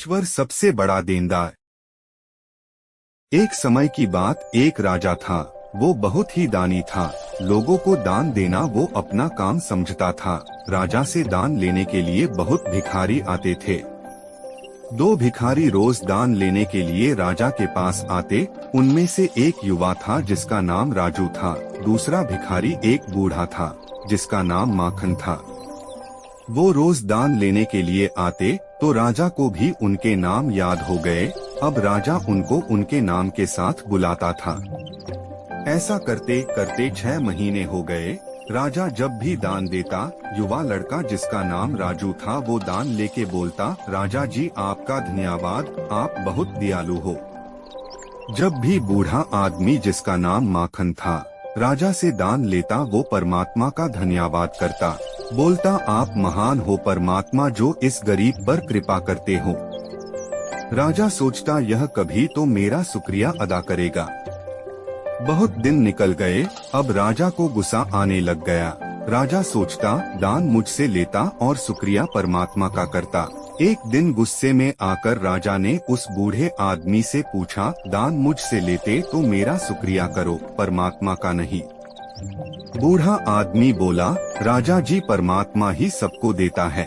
ईश्वर सबसे बड़ा देनदार। एक समय की बात, एक राजा था। वो बहुत ही दानी था। लोगों को दान देना वो अपना काम समझता था। राजा से दान लेने के लिए बहुत भिखारी आते थे। दो भिखारी रोज दान लेने के लिए राजा के पास आते। उनमें से एक युवा था जिसका नाम राजू था। दूसरा भिखारी एक बूढ़ा था जिसका नाम माखन था। वो रोज दान लेने के लिए आते तो राजा को भी उनके नाम याद हो गए। अब राजा उनको उनके नाम के साथ बुलाता था। ऐसा करते करते 6 महीने हो गए। राजा जब भी दान देता, युवा लड़का जिसका नाम राजू था वो दान लेके बोलता, राजा जी आपका धन्यवाद, आप बहुत दयालु हो। जब भी बूढ़ा आदमी जिसका नाम माखन था राजा से दान लेता, वो परमात्मा का धन्यवाद करता, बोलता आप महान हो परमात्मा जो इस गरीब पर कृपा करते हो। राजा सोचता यह कभी तो मेरा शुक्रिया अदा करेगा। बहुत दिन निकल गए। अब राजा को गुस्सा आने लग गया। राजा सोचता दान मुझसे लेता और शुक्रिया परमात्मा का करता। एक दिन गुस्से में आकर राजा ने उस बूढ़े आदमी से पूछा, दान मुझसे लेते तो मेरा शुक्रिया करो, परमात्मा का नहीं। बूढ़ा आदमी बोला, राजा जी परमात्मा ही सबको देता है।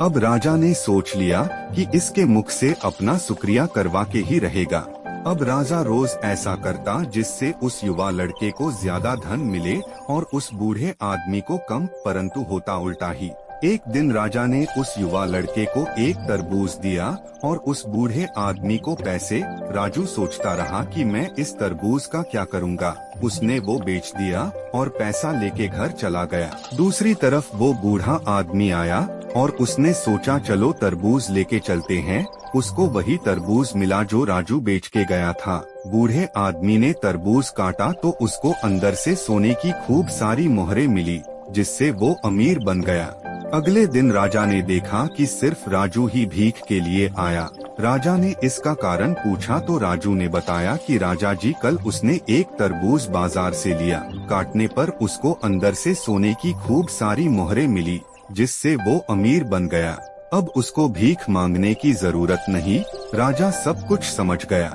अब राजा ने सोच लिया कि इसके मुख से अपना शुक्रिया करवा के ही रहेगा। अब राजा रोज ऐसा करता जिससे उस युवा लड़के को ज्यादा धन मिले और उस बूढ़े आदमी को कम, परंतु होता उल्टा ही। एक दिन राजा ने उस युवा लड़के को एक तरबूज दिया और उस बूढ़े आदमी को पैसे। राजू सोचता रहा कि मैं इस तरबूज का क्या करूंगा। उसने वो बेच दिया और पैसा लेके घर चला गया। दूसरी तरफ वो बूढ़ा आदमी आया और उसने सोचा चलो तरबूज लेके चलते हैं। उसको वही तरबूज मिला जो राजू बेच के गया था। बूढ़े आदमी ने तरबूज काटा तो उसको अंदर से सोने की खूब सारी मोहरें मिली, जिससे वो अमीर बन गया। अगले दिन राजा ने देखा कि सिर्फ राजू ही भीख के लिए आया। राजा ने इसका कारण पूछा तो राजू ने बताया कि राजा जी कल उसने एक तरबूज बाजार से लिया। काटने पर उसको अंदर से सोने की खूब सारी मोहरें मिली, जिससे वो अमीर बन गया। अब उसको भीख मांगने की जरूरत नहीं। राजा सब कुछ समझ गया।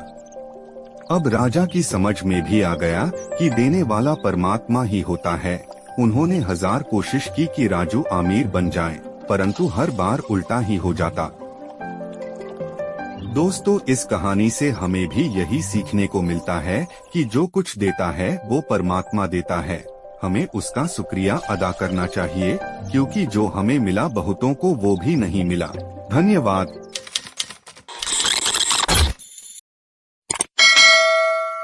अब राजा की समझ में भी आ गया कि देने वाला परमात्मा ही होता है। उन्होंने 1000 कोशिश की कि राजू अमीर बन जाए, परंतु हर बार उल्टा ही हो जाता। दोस्तों, इस कहानी से हमें भी यही सीखने को मिलता है कि जो कुछ देता है वो परमात्मा देता है। हमें उसका शुक्रिया अदा करना चाहिए, क्योंकि जो हमें मिला बहुतों को वो भी नहीं मिला। धन्यवाद।